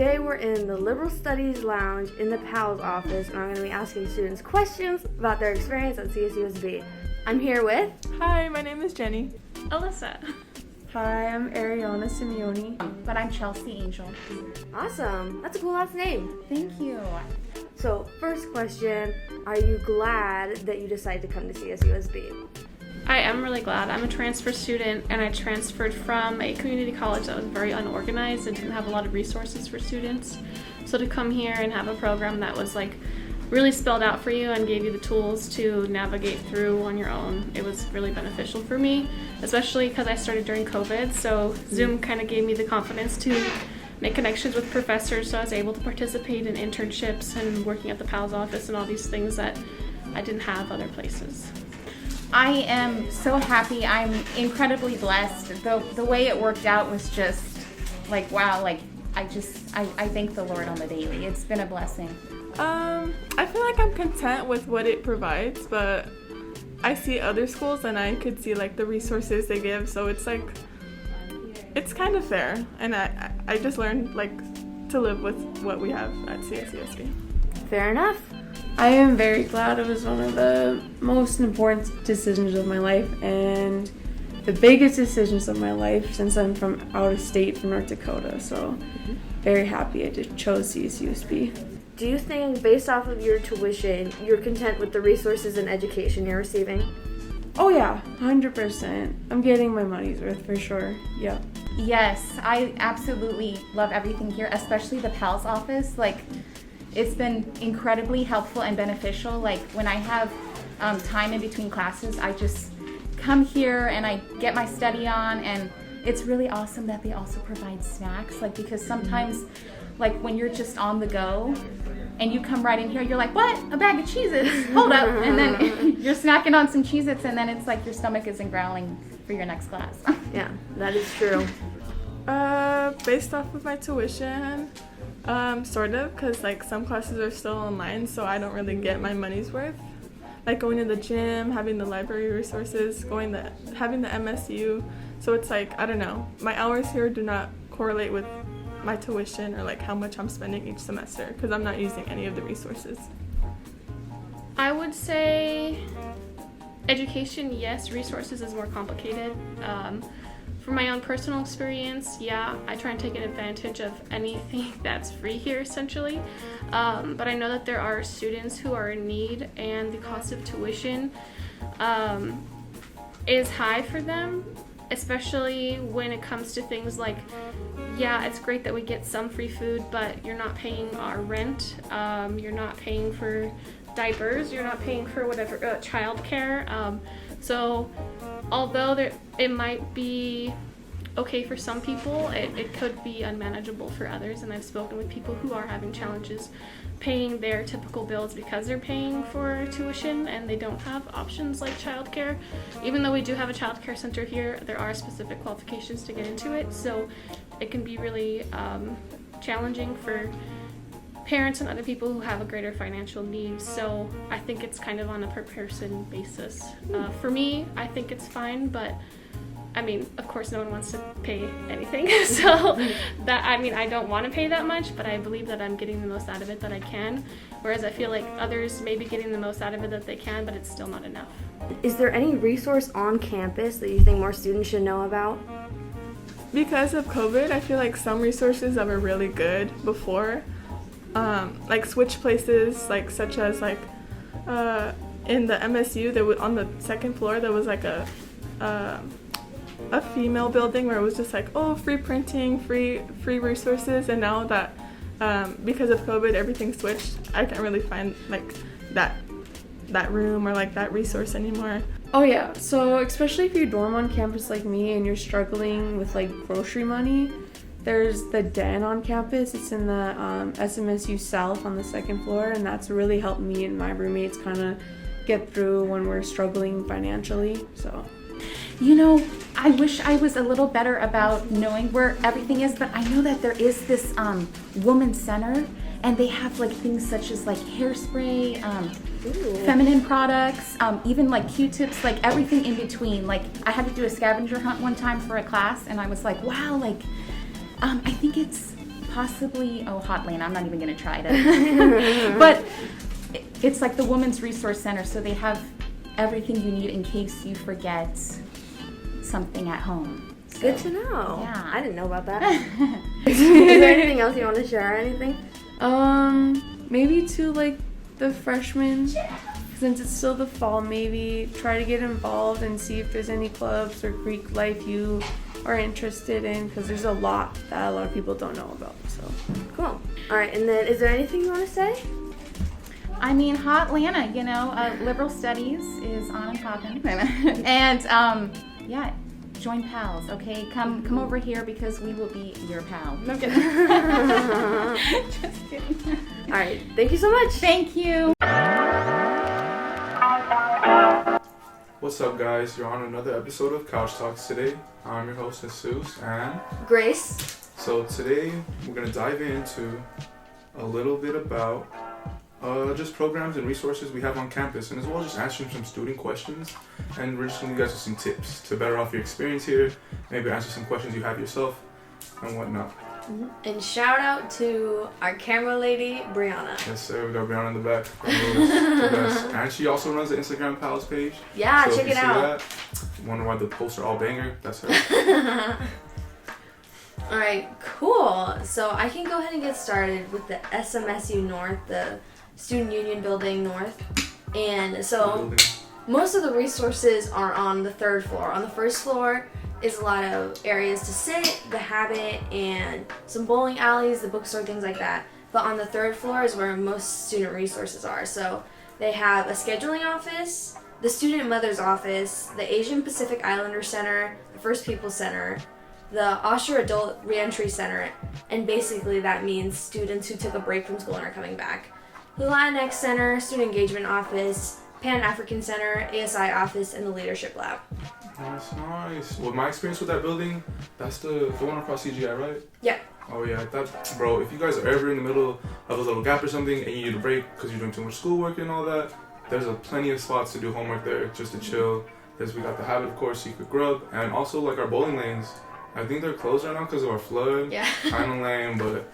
Today we're in the Liberal Studies Lounge in the PALS office, and I'm going to be asking students questions about their experience at CSUSB. I'm here with... Hi, my name is Jenny. Alyssa. Hi, I'm Ariana Simeone. But I'm Chelsea Angel. Awesome. That's a cool last name. Thank you. So, first question, are you glad that you decided to come to CSUSB? I am really glad. I'm a transfer student, and I transferred from a community college that was very unorganized and didn't have a lot of resources for students. So to come here and have a program that was really spelled out for you and gave you the tools to navigate through on your own, it was really beneficial for me, especially because I started during COVID. So Zoom kind of gave me the confidence to make connections with professors, so I was able to participate in internships and working at the PALS office and all these things that I didn't have other places. I am so happy. I'm incredibly blessed. The way it worked out was just wow, I thank the Lord on the daily. It's been a blessing. I feel like I'm content with what it provides, but I see other schools and I could see the resources they give, so it's kind of fair, and I just learned to live with what we have at CSUSB. Fair enough. I am very glad. It was one of the most important decisions of my life and the biggest decisions of my life since I'm from out of state, from North Dakota. So very happy I just chose CSUSB. Do you think, based off of your tuition, you're content with the resources and education you're receiving? Oh yeah, 100%. I'm getting my money's worth for sure. Yep. Yes, I absolutely love everything here, especially the PALS office. It's been incredibly helpful and beneficial. When I have time in between classes, I just come here and I get my study on, and it's really awesome that they also provide snacks. Because sometimes, when you're just on the go and you come right in here, you're like, what? A bag of Cheez-Its? Hold up. And then you're snacking on some Cheez-Its, and then it's your stomach isn't growling for your next class. Yeah, that is true. Based off of my tuition, sort of, because some classes are still online, so I don't really get my money's worth. Going to the gym, having the library resources, having the MSU, so it's I don't know, my hours here do not correlate with my tuition or how much I'm spending each semester, because I'm not using any of the resources. I would say education, yes. Resources is more complicated. From my own personal experience, yeah, I try and take advantage of anything that's free here, essentially. But I know that there are students who are in need, and the cost of tuition is high for them, especially when it comes to things yeah, it's great that we get some free food, but you're not paying our rent, you're not paying for diapers, you're not paying for whatever, childcare. So although it might be okay for some people, it could be unmanageable for others, and I've spoken with people who are having challenges paying their typical bills because they're paying for tuition and they don't have options like childcare. Even though we do have a childcare center here, there are specific qualifications to get into it, so it can be really challenging for parents and other people who have a greater financial need. So I think it's kind of on a per person basis. For me, I think it's fine, but of course no one wants to pay anything. So I don't want to pay that much, but I believe that I'm getting the most out of it that I can. Whereas I feel like others may be getting the most out of it that they can, but it's still not enough. Is there any resource on campus that you think more students should know about? Because of COVID, I feel like some resources that were really good before, switch places, such as in the MSU, there was, on the second floor, there was a female building where it was just free printing, free resources, and now that because of COVID everything switched, I can't really find that room or that resource anymore. Oh yeah, so especially if you dorm on campus like me and you're struggling with grocery money, there's the Den on campus. It's in the SMSU South on the second floor, and that's really helped me and my roommates kind of get through when we're struggling financially. So, I wish I was a little better about knowing where everything is, but I know that there is this women's center, and they have things such as hairspray, feminine products, even Q-tips, everything in between. I had to do a scavenger hunt one time for a class, and I was wow, I think it's possibly, Hotlanta. I'm not even going to try to. But it's like the Women's Resource Center, so they have everything you need in case you forget something at home. So, Good to know. Yeah. I didn't know about that. Is there anything else you want to share or anything? Maybe to like the freshmen, since it's still the fall, maybe try to get involved and see if there's any clubs or Greek life you are interested in, because there's a lot that a lot of people don't know about. So Cool. All right, and then is there anything you want to say? I mean, Hotlanta, you know, liberal studies is on and popping. And, yeah, join PALS, okay? Come over here because we will be your pal. No kidding. Just kidding. All right, thank you so much. Thank you. What's up, guys? You're on another episode of Couch Talks today. I'm your host, Jesus, and Grace. so today we're going to dive into a little bit about just programs and resources we have on campus, and as well as just answering some student questions, and we're just going to give you guys some tips to better off your experience here, maybe answer some questions you have yourself, and whatnot. And shout out to our camera lady, Brianna. Yes, sir. We got Brianna in the back. The best. And she also runs the Instagram PALS page. Yeah, so check if you it see out. that, wonder why the posts are all banger, that's her. All right, cool. So I can go ahead and get started with the SMSU North, the Student Union Building North. And so Building. most of the resources are on the third floor. On the first floor is a lot of areas to sit, the Habit, and some bowling alleys, the bookstore, things like that. But on the third floor is where most student resources are. So they have a scheduling office, the Student Mother's Office, the Asian Pacific Islander Center, the First Peoples Center, the Osher Adult Reentry Center, and basically that means students who took a break from school and are coming back. The Latinx Center, Student Engagement Office, Pan-African Center, ASI Office, and the Leadership Lab. That's nice. Well, my experience with that building, that's the one across CGI, right? Yeah. Oh yeah, that, bro, if you guys are ever in the middle of a little gap or something and you need a break because you're doing too much schoolwork and all that, there's plenty of spots to do homework there, just to chill. There's, we got the Habit, of course, so you could grub, and also like our bowling lanes. I think they're closed right now because of our flood. Yeah. Kind of lame, but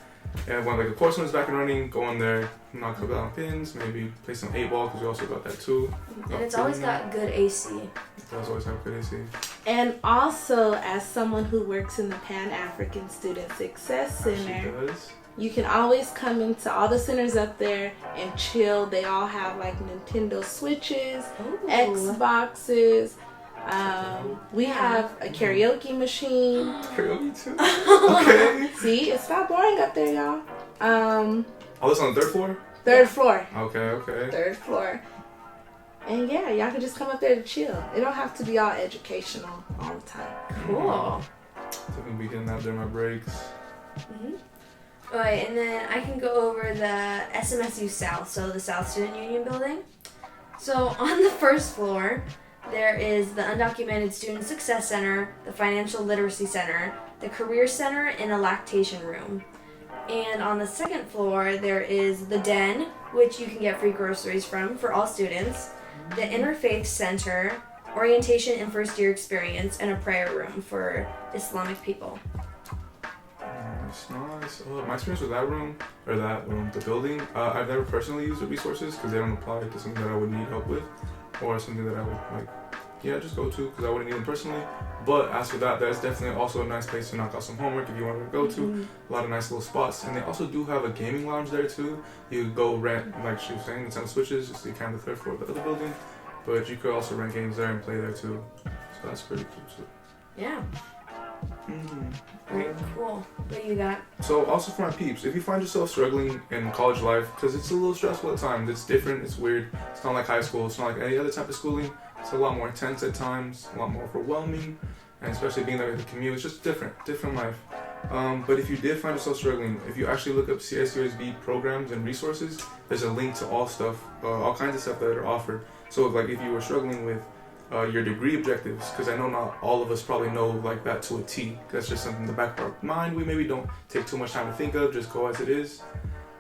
yeah, when like the course is back and running, go in there, knock a couple down pins, maybe play some 8-ball because we also got that too. And it's always got good AC. It does always have good AC. And also, as someone who works in the Pan-African Student Success She Center, does. you can always come into all the centers up there and chill. They all have like Nintendo Switches, Xboxes. We have a karaoke machine. Karaoke too. Okay. See, it's not boring up there, y'all. Oh, this on the third floor? Third floor. Okay. Third floor. And yeah, y'all can just come up there to chill. It don't have to be all educational all the time. Cool. Definitely be getting out during my breaks. Alright, and then I can go over the SMSU South, so the South Student Union Building. So on the first floor, there is the Undocumented Student Success Center, the Financial Literacy Center, the Career Center, and a lactation room. And on the second floor, there is the Den, which you can get free groceries from for all students, the Interfaith Center, Orientation and First Year Experience, and a prayer room for Islamic people. Nice. My experience with that room, or the building, I've never personally used the resources because they don't apply to something that I would need help with, or something that I would just go to because I wouldn't need them personally. But as for that, that's definitely also a nice place to knock out some homework if you wanted to go to. A lot of nice little spots, and they also do have a gaming lounge there too. You could go rent, like she was saying, Nintendo Switches, just so you can the third floor of the other building. But you could also rent games there and play there too. So that's pretty cool too. Yeah. Alright, cool. What do you got? So also for my peeps, if you find yourself struggling in college life, because it's a little stressful at times, it's different, it's weird, it's not like high school, it's not like any other type of schooling, it's a lot more intense at times, a lot more overwhelming, and especially being there with the commute, it's just different life. But if you did find yourself struggling, if you actually look up CSUSB programs and resources, there's a link to all stuff, all kinds of stuff that are offered. So like if you were struggling with your degree objectives, because I know not all of us probably know like that to a T. That's just something in the back of our mind we maybe don't take too much time to think of, just go as it is.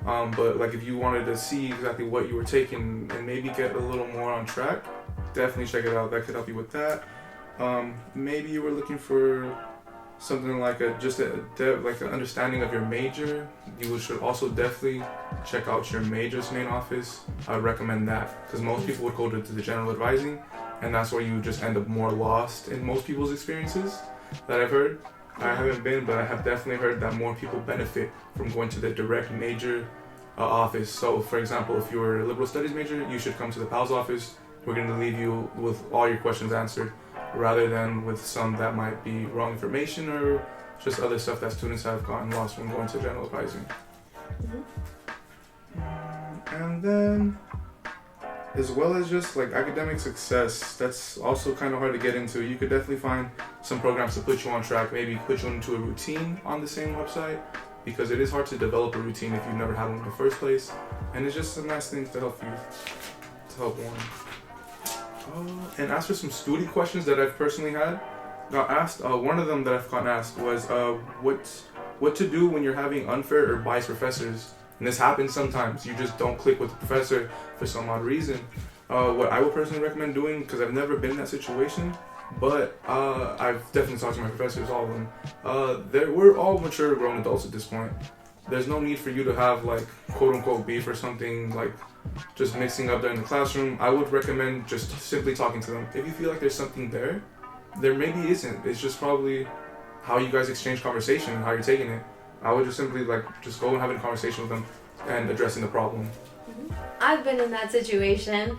But like if you wanted to see exactly what you were taking and maybe get a little more on track, definitely check it out. That could help you with that. Maybe you were looking for something like like an understanding of your major, you should also definitely check out your major's main office. I would recommend that because most people would go to the general advising, and that's where you just end up more lost in most people's experiences that I've heard. I haven't been, but I have definitely heard that more people benefit from going to the direct major office. So, for example, if you're a liberal studies major, you should come to the PALS office. We're going to leave you with all your questions answered, rather than with some that might be wrong information or just other stuff that students have gotten lost when going to general advising. And then, as well as just like academic success, that's also kind of hard to get into. You could definitely find some programs to put you on track, maybe put you into a routine on the same website, because it is hard to develop a routine if you've never had one in the first place. And it's just some nice things to help you, to help one. And as for some student questions that I've personally got asked, one of them that I've gotten asked was what to do when you're having unfair or biased professors. And this happens sometimes. You just don't click with the professor for some odd reason. What I would personally recommend doing, because I've never been in that situation, but I've definitely talked to my professors, all of them. We're all mature grown adults at this point. There's no need for you to have like quote unquote beef or something, like just mixing up there in the classroom. I would recommend just simply talking to them. If you feel like there's something there maybe isn't. It's just probably how you guys exchange conversation and how you're taking it. I would just simply just go and have a conversation with them and addressing the problem. I've been in that situation.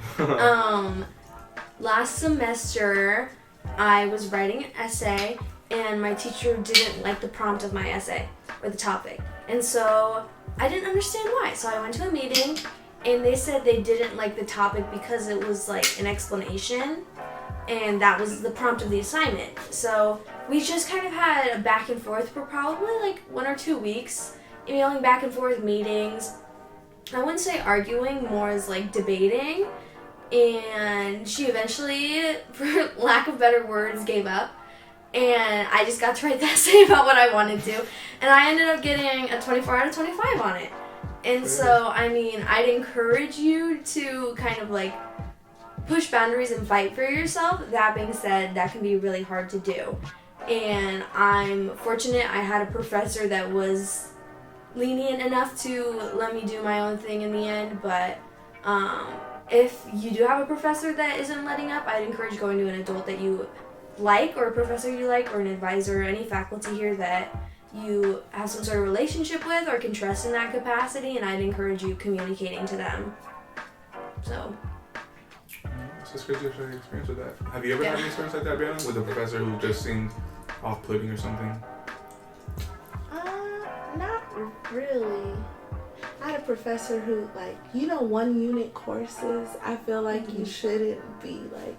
Last semester, I was writing an essay, and my teacher didn't like the prompt of my essay or the topic. And so I didn't understand why. So I went to a meeting, and they said they didn't like the topic because it was like an explanation, and that was the prompt of the assignment. So we just kind of had a back and forth for probably like 1 or 2 weeks, emailing back and forth, meetings. I wouldn't say arguing, more as like debating. And she eventually, for lack of better words, gave up. And I just got to write the essay about what I wanted to. And I ended up getting a 24 out of 25 on it. And so, I mean, I'd encourage you to kind of like push boundaries and fight for yourself. That being said, that can be really hard to do. And I'm fortunate I had a professor that was lenient enough to let me do my own thing in the end. But if you do have a professor that isn't letting up, I'd encourage going to an adult that you like, or a professor you like, or an advisor, or any faculty here that you have some sort of relationship with or can trust in that capacity, and I'd encourage you communicating to them. So it's great to share your experience with that. Have you ever had an experience like that, Brianna, with a professor who just seemed off-putting or something? Not really. I had a professor who, like, 1 unit courses, I feel like you shouldn't be, like,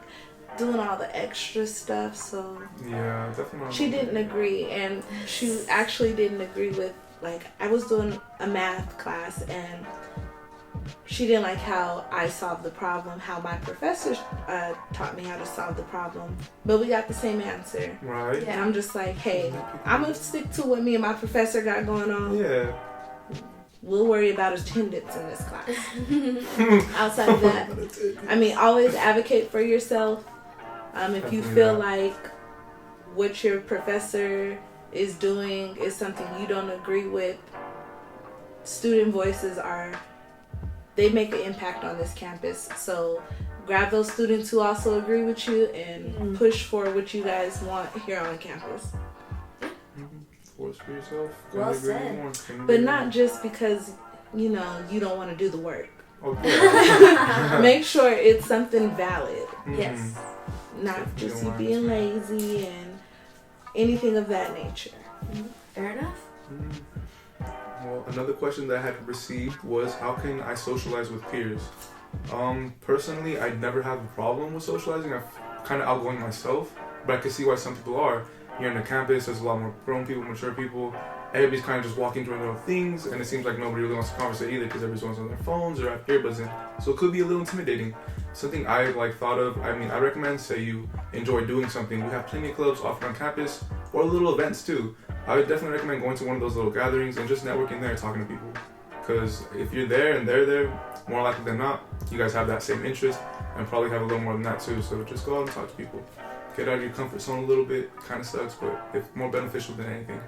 doing all the extra stuff, so yeah, definitely. She didn't agree, and she actually didn't agree with, like, I was doing a math class, and she didn't like how I solved the problem, how my professor taught me how to solve the problem, but we got the same answer. Right. And I'm just like, hey, I'm gonna stick to what me and my professor got going on. Yeah. We'll worry about attendance in this class. Outside of that, I mean, always advocate for yourself. If you feel like what your professor is doing is something you don't agree with, student voices they make an impact on this campus. So grab those students who also agree with you and push for what you guys want here on campus. Force for yourself. Well said. But not just because, you don't want to do the work. Okay. Make sure it's something valid. yes. Not just you being lazy and anything of that nature. Fair enough. Well, another question that I had received was, how can I socialize with peers? Personally, I never have a problem with socializing. I'm kind of outgoing myself, but I can see why some people are. Here on the campus, there's a lot more grown people, mature people. Everybody's kind of just walking through their own things, and it seems like nobody really wants to converse either because everyone's on their phones or have earbuds in. So it could be a little intimidating. Something I thought of, I recommend, say you enjoy doing something. We have plenty of clubs offered on campus, or little events too. I would definitely recommend going to one of those little gatherings and just networking there, talking to people. Because if you're there and they're there, more likely than not, you guys have that same interest and probably have a little more than that too. So just go out and talk to people. get out of your comfort zone a little bit. Kind of sucks, but it's more beneficial than anything.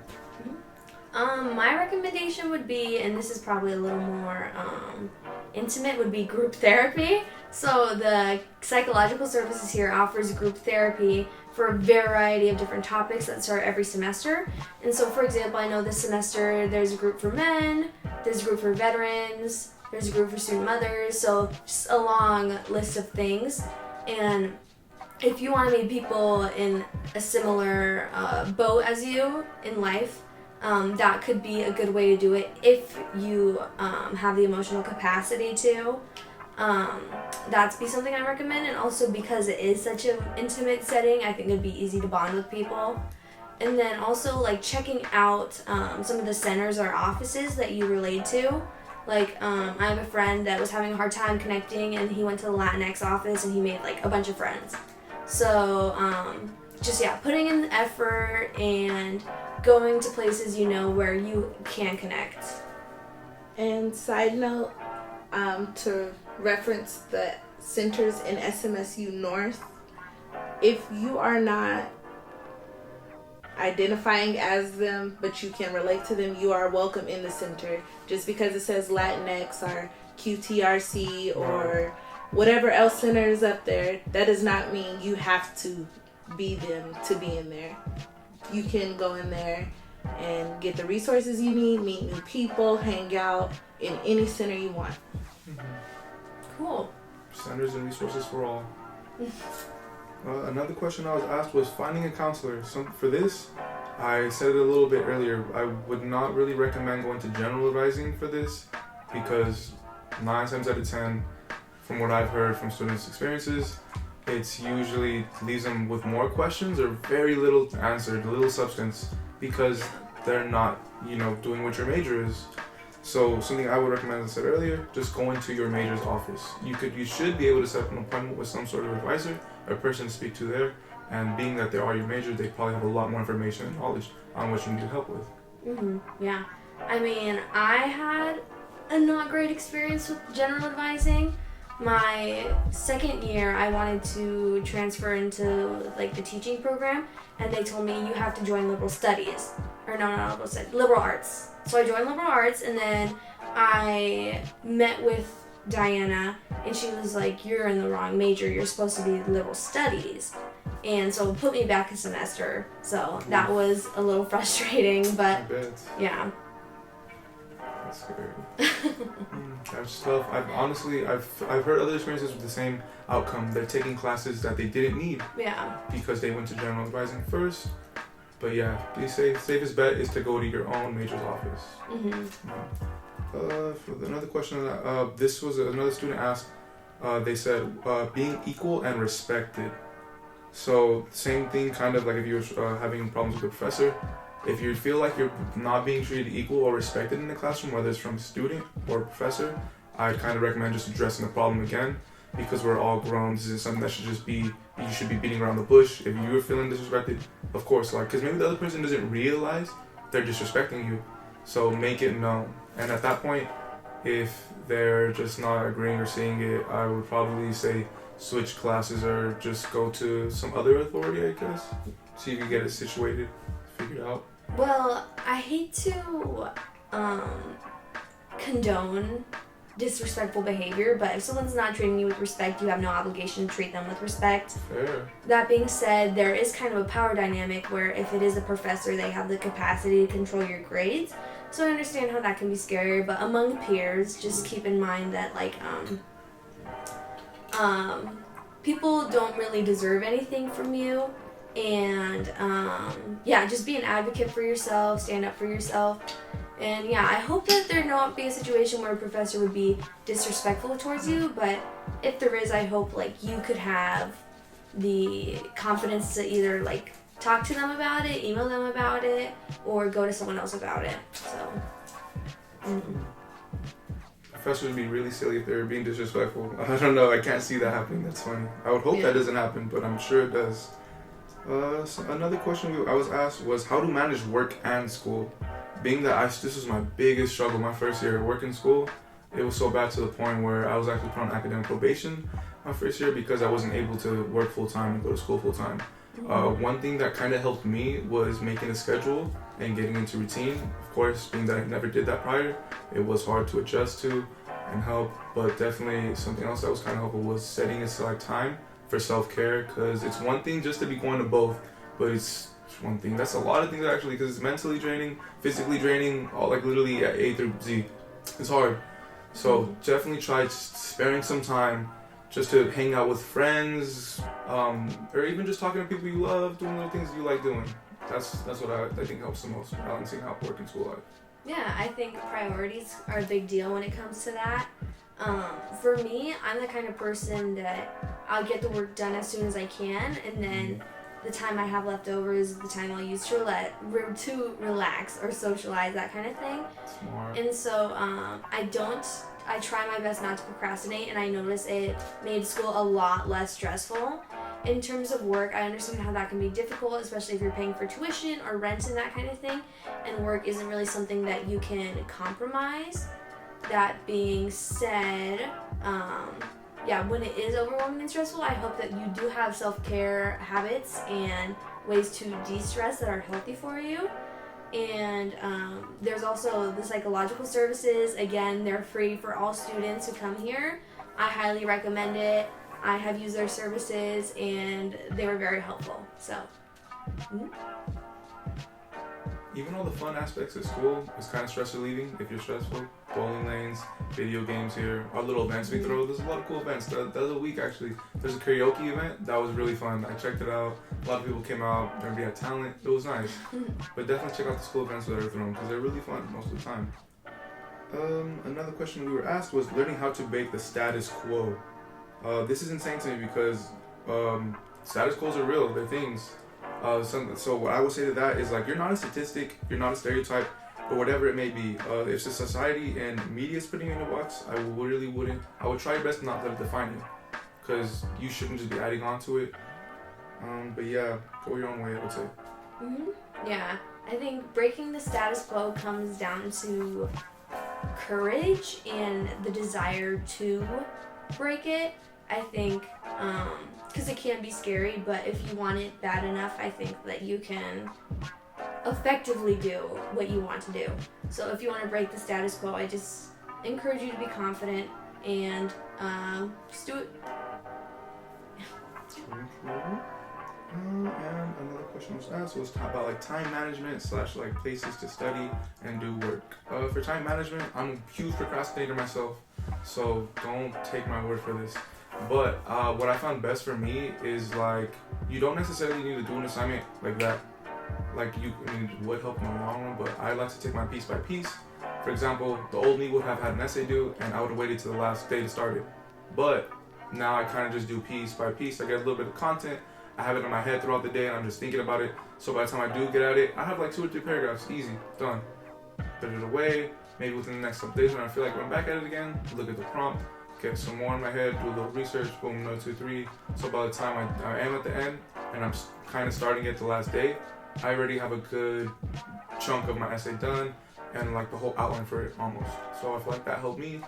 My recommendation would be, and this is probably a little more intimate, would be group therapy. So the psychological services here offers group therapy for a variety of different topics that start every semester. And so, for example, I know this semester there's a group for men, there's a group for veterans, there's a group for student mothers, so just a long list of things. And if you want to meet people in a similar boat as you in life, that could be a good way to do it if you have the emotional capacity to. That'd be something I recommend, and also because it is such an intimate setting, I think it'd be easy to bond with people. And then also like checking out some of the centers or offices that you relate to. Like I have a friend that was having a hard time connecting, and he went to the Latinx office and he made like a bunch of friends. So just putting in the effort and going to places you know where you can connect. And side note, to reference the centers in SMSU North, if you are not identifying as them but you can relate to them, you are welcome in the center. Just because it says Latinx or QTRC or whatever else center is up there, that does not mean you have to be them to be in there. You can go in there and get the resources you need, meet new people, hang out in any center you want. Cool. Centers and resources for all. Another question I was asked was finding a counselor. So for this, I said it a little bit earlier, I would not really recommend going to general advising for this, because 9 times out of 10, from what I've heard from students' experiences, it's usually leaves them with more questions or very little answered, little substance, because they're not, doing what your major is. So something I would recommend, as I said earlier, just going to your major's office. You should be able to set up an appointment with some sort of advisor or person to speak to there, and being that they are your major, they probably have a lot more information and knowledge on what you need help with. Yeah. I mean, I had a not great experience with general advising. My second year, I wanted to transfer into like the teaching program, and they told me you have to join liberal studies. Or no, not liberal studies, liberal arts. So I joined liberal arts, and then I met with Diana, and she was like, you're in the wrong major, you're supposed to be liberal studies. And so it put me back a semester, so that was a little frustrating, but yeah. That's scary. That's tough. I've heard other experiences with the same outcome. They're taking classes that they didn't need because they went to general advising first. But yeah, be safe. Safest bet is to go to your own major's office. For another question, this was another student asked. They said being equal and respected. So same thing, kind of like if you're having problems with a professor. If you feel like you're not being treated equal or respected in the classroom, whether it's from a student or a professor, I kind of recommend just addressing the problem again, because we're all grown. This is something that should just be, you should be beating around the bush. If you're feeling disrespected, of course, because maybe the other person doesn't realize they're disrespecting you. So make it known. And at that point, if they're just not agreeing or seeing it, I would probably say switch classes or just go to some other authority, I guess. See if you get it situated, figured out. Well, I hate to condone disrespectful behavior, but if someone's not treating you with respect, you have no obligation to treat them with respect. Fair. That being said, there is kind of a power dynamic where if it is a professor, they have the capacity to control your grades. So I understand how that can be scary, but among peers, just keep in mind that people don't really deserve anything from you. And just be an advocate for yourself, stand up for yourself. And I hope that there not be a situation where a professor would be disrespectful towards you, but if there is, I hope you could have the confidence to either talk to them about it, email them about it, or go to someone else about it. So Professors would be really silly if they were being disrespectful. I don't know, I can't see that happening. That's funny. I would hope that doesn't happen, but I'm sure it does. So another question I was asked was how to manage work and school. Being that this was my biggest struggle my first year at work in school, it was so bad to the point where I was actually put on academic probation my first year because I wasn't able to work full time and go to school full time. One thing that kind of helped me was making a schedule and getting into routine. Of course, being that I never did that prior, it was hard to adjust to and help, but definitely something else that was kind of helpful was setting aside time for self-care, because it's one thing just to be going to both, but it's one thing. That's a lot of things actually, because it's mentally draining, physically draining, all like literally at A through Z. It's hard. So definitely try sparing some time just to hang out with friends, or even just talking to people you love, doing little things you like doing. That's what I think helps the most, balancing out work and school life. Yeah, I think priorities are a big deal when it comes to that. For me, I'm the kind of person that I'll get the work done as soon as I can, and then the time I have left over is the time I'll use to relax or socialize, that kind of thing. Smart. And so I try my best not to procrastinate, and I notice it made school a lot less stressful. In terms of work, I understand how that can be difficult, especially if you're paying for tuition or rent and that kind of thing, and work isn't really something that you can compromise. That being said, when it is overwhelming and stressful, I hope that you do have self-care habits and ways to de-stress that are healthy for you. And there's also the psychological services. Again, they're free for all students who come here. I highly recommend it. I have used their services and they were very helpful. So, Even all the fun aspects of school is kind of stress relieving if you're stressful. Bowling lanes, video games here, our little events we throw. There's a lot of cool events. The other week actually, there's a karaoke event that was really fun. I checked it out. A lot of people came out. Everybody had talent. It was nice. But definitely check out the school events that are thrown because they're really fun most of the time. Another question we were asked was learning how to break the status quo. This is insane to me because status quos are real. They're things. So what I would say to that is like, you're not a statistic, you're not a stereotype, or whatever it may be. If the society and media is putting you in a box, I really wouldn't. I would try your best not to let it define you, because you shouldn't just be adding on to it. But yeah, go your own way, I would say. Yeah, I think breaking the status quo comes down to courage and the desire to break it. I think, because it can be scary, but if you want it bad enough, I think that you can effectively do what you want to do. So if you want to break the status quo, I just encourage you to be confident and just do it. And another question was asked was about like time management / like places to study and do work. For time management, I'm a huge procrastinator myself, so don't take my word for this. But what I found best for me is like, you don't necessarily need to do an assignment like that. Like it would help in the long run, but I like to take my piece by piece. For example, the old me would have had an essay due and I would have waited to the last day to start it. But now I kind of just do piece by piece. I get a little bit of content. I have it in my head throughout the day and I'm just thinking about it. So by the time I do get at it, I have like 2 or 3 paragraphs, easy, done. Put it away, maybe within the next couple days when I feel like going back at it again, look at the prompt, get some more in my head, do a little research, boom, 1, 2, 3. So by the time I am at the end and I'm kind of starting it the last day, I already have a good chunk of my essay done and like the whole outline for it almost. So I feel like that helped me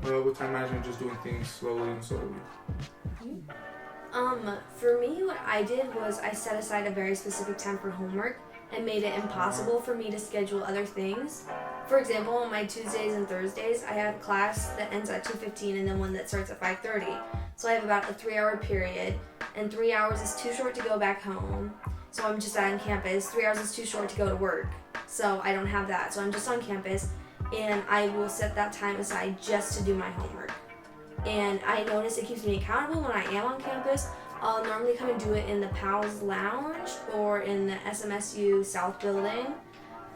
with time management, just doing things slowly and slowly. For me, what I did was I set aside a very specific time for homework and made it impossible for me to schedule other things. For example, on my Tuesdays and Thursdays, I have a class that ends at 2:15 and then one that starts at 5:30. So I have about a 3-hour period, and 3 hours is too short to go back home. So I'm just on campus. 3 hours is too short to go to work. So I don't have that. So I'm just on campus, and I will set that time aside just to do my homework. And I notice it keeps me accountable when I am on campus. I'll normally come and do it in the PALS lounge or in the SMSU South building.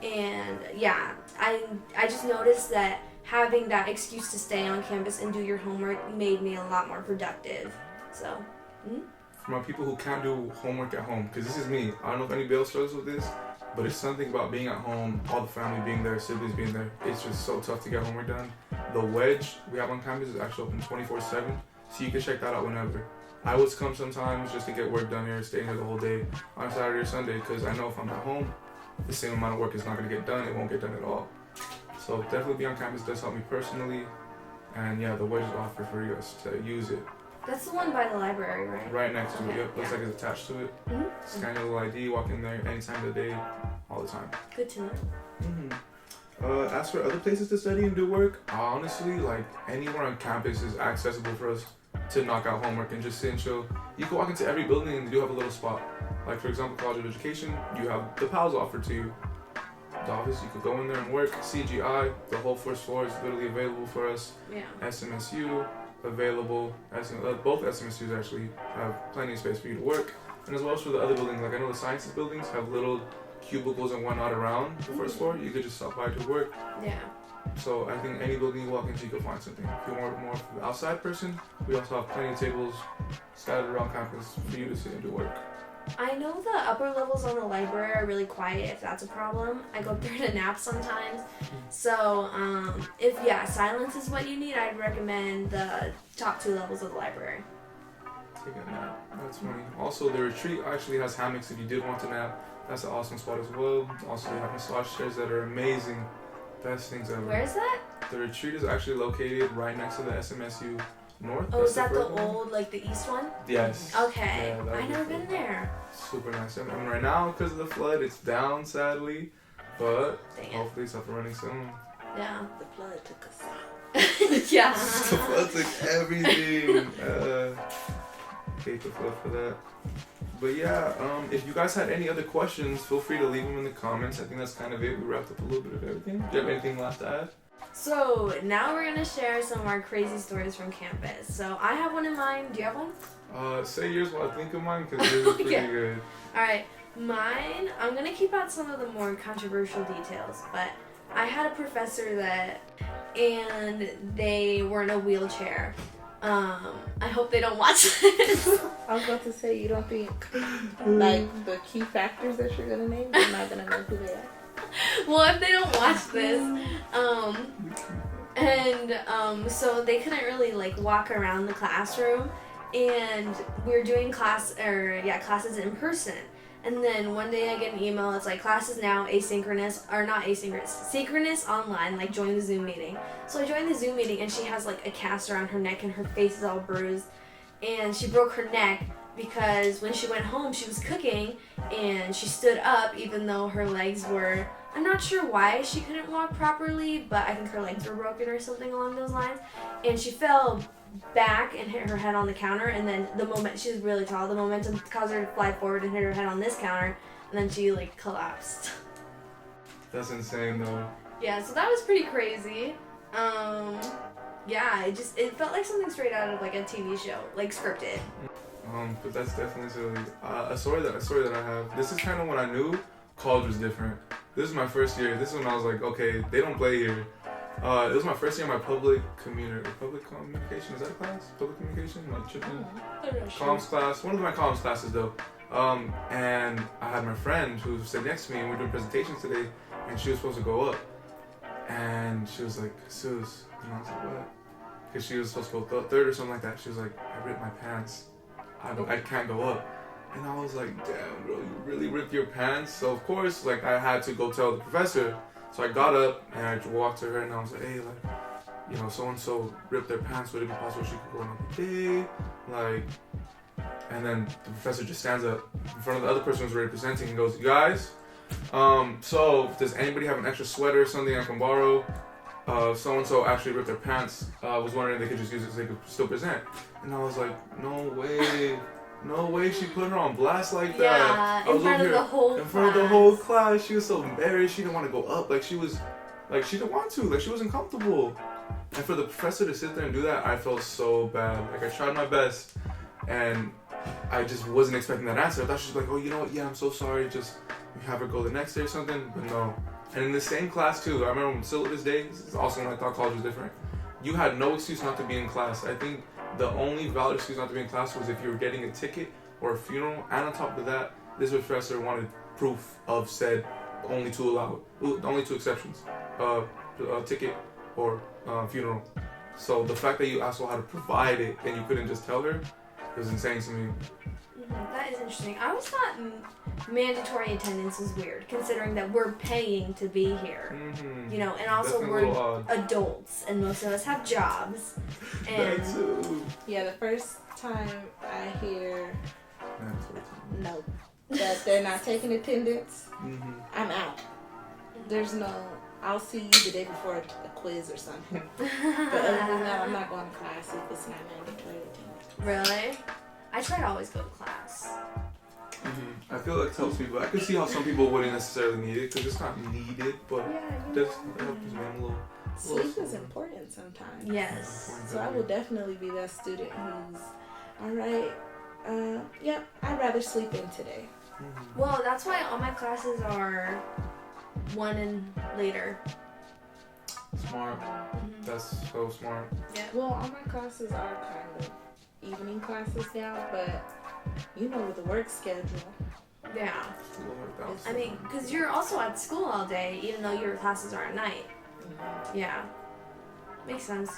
And yeah, I just noticed that having that excuse to stay on campus and do your homework made me a lot more productive. So, For my people who can't do homework at home, because this is me. I don't know if anybody else struggles with this, but it's something about being at home, all the family being there, siblings being there. It's just so tough to get homework done. The wedge we have on campus is actually open 24/7, so you can check that out whenever. I would come sometimes just to get work done here, staying here the whole day on Saturday or Sunday, because I know if I'm at home, the same amount of work is not going to get done. It won't get done at all. So definitely being on campus does help me personally. And yeah, the wedge is offered for you guys to use it. That's the one by the library, right? Right next to it. Okay, Yep. Looks like it's attached to it. Mm-hmm. Scan your little ID, walk in there any time of the day, all the time. Good to know. As for other places to study and do work, honestly, like anywhere on campus is accessible for us to knock out homework and just sit and chill. You can walk into every building and they do have a little spot. Like for example, College of Education, you have the PALS offered to you. The office, you could go in there and work. CGI, the whole first floor is literally available for us. Yeah. SMSU, available. Both SMSUs actually have plenty of space for you to work. And as well as for the other buildings, like I know the sciences buildings have little cubicles and whatnot around the first floor. You could just stop by to work. Yeah. So I think any building you walk into, you can find something. If you're more of an outside person, we also have plenty of tables scattered around campus for you to sit and do work. I know the upper levels on the library are really quiet if that's a problem. I go up there to nap sometimes. So if silence is what you need, I'd recommend the top 2 levels of the library. Take a nap. That's funny. Also, the retreat actually has hammocks if you did want to nap. That's an awesome spot as well. Also, they have massage chairs that are amazing. Best things ever. Where is that? The retreat is actually located right next to the SMSU North. Oh, That's is that the first one. old, like the east one? Yes. Okay. Yeah, that I've was never the been first there. Super nice. I mean, right now, because of the flood, it's down sadly. But Dang it. hopefully it's up and running soon. Yeah. The flood took us out. Yeah. The flood took everything. Hate the flood for that. But yeah, if you guys had any other questions, feel free to leave them in the comments. I think that's kind of it. We wrapped up a little bit of everything. Do you have anything last to add? So now we're gonna share some of our crazy stories from campus. So I have one in mind. Do you have one? Say yours while I think of mine, because yours is pretty Okay. good. All right, mine. I'm gonna keep out some of the more controversial details, but I had a professor and they were in a wheelchair. I hope they don't watch this. I was about to say, you don't think like the key factors that you're gonna name, you're not gonna know who they are. Well, if they don't watch this, so they couldn't really like walk around the classroom, and we were doing classes in person. And then one day I get an email. It's like classes now synchronous online. Like join the Zoom meeting. So I joined the Zoom meeting, and she has like a cast around her neck, and her face is all bruised, and she broke her neck because when she went home she was cooking and she stood up even though her legs were, I'm not sure why she couldn't walk properly, but I think her legs were broken or something along those lines, and she fell back and hit her head on the counter, and then she was really tall, the momentum caused her to fly forward and hit her head on this counter, and then she like collapsed. That's insane though. Yeah, so that was pretty crazy. It felt like something straight out of like a TV show, like scripted. But that's definitely silly. A story that I have. This is kind of when I knew college was different. This is my first year. This is when I was like, okay, they don't play here. It was my first year in my public communication. Is that a class? Public communication, like comms class. One of my comms classes though. And I had my friend who sat next to me, and we were doing presentations today, and she was supposed to go up, and she was like, "Sus," and I was like, "What?" Because she was supposed to go third or something like that. She was like, "I ripped my pants. I can't go up." And I was like, "Damn, bro, you really ripped your pants?" So of course, like I had to go tell the professor. So I got up and I walked to her and I was like, "Hey, like, so and so ripped their pants. Would it be possible she could go another day?" Like, and then the professor just stands up in front of the other person who's already presenting and goes, "You guys, so does anybody have an extra sweater or something I can borrow? So and so actually ripped their pants. Was wondering if they could just use it so they could still present." And I was like, "No way." No way she put her on blast like that. Yeah, in front of the whole class. In front of the whole class. She was so embarrassed. She didn't want to go up. Like she didn't want to. Like she wasn't comfortable. And for the professor to sit there and do that, I felt so bad. Like I tried my best and I just wasn't expecting that answer. I thought she was like, "Oh, you know what? Yeah, I'm so sorry. Just have her go the next day or something." But no. And in the same class too, I remember still to this day, this is also when I thought college was different. You had no excuse not to be in class. I think the only valid excuse not to be in class was if you were getting a ticket or a funeral, and on top of that, this professor wanted proof of said only two exceptions, ticket or funeral. So the fact that you also had to provide it and you couldn't just tell her, it was insane to me. That is interesting. I always thought mandatory attendance was weird, considering that we're paying to be here. Mm-hmm. You know, and also Definitely a little we're odd. adults, and most of us have jobs. And That too. Yeah, the first time I hear Mandatory time. no, that they're not taking attendance, Mm-hmm. I'm out. There's no, I'll see you the day before a quiz or something. But other than that, I'm not going to class if it's not mandatory attendance. really, I try to always go to class. Mm-hmm. I feel like it helps me, but I can see how some people wouldn't necessarily need it because it's not needed, but it does help me a little. Sleep is important sometimes. Yes. So I will definitely be that student who's, all right, yep, I'd rather sleep in today. Mm-hmm. Well, that's why all my classes are 1 and later. Smart. That's so smart. Well, all my classes are kind of evening classes now, but you know, with the work schedule, Yeah. It's a little hard to balance I mean, because you're also at school all day, even though your classes are at night. Yeah. Makes sense.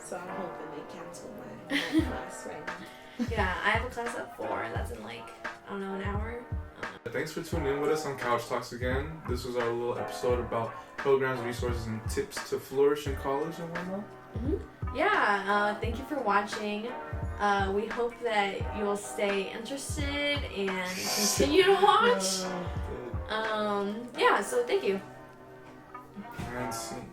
so I'm hoping they cancel my class right now. Yeah, I have a class at 4, and that's in like, I don't know, an hour. Thanks for tuning in with us on Couch Talks again. This was our little episode about programs, resources, and tips to flourish in college and whatnot. Yeah, thank you for watching. We hope that you'll stay interested and continue to watch. Yeah, so thank you. And scene.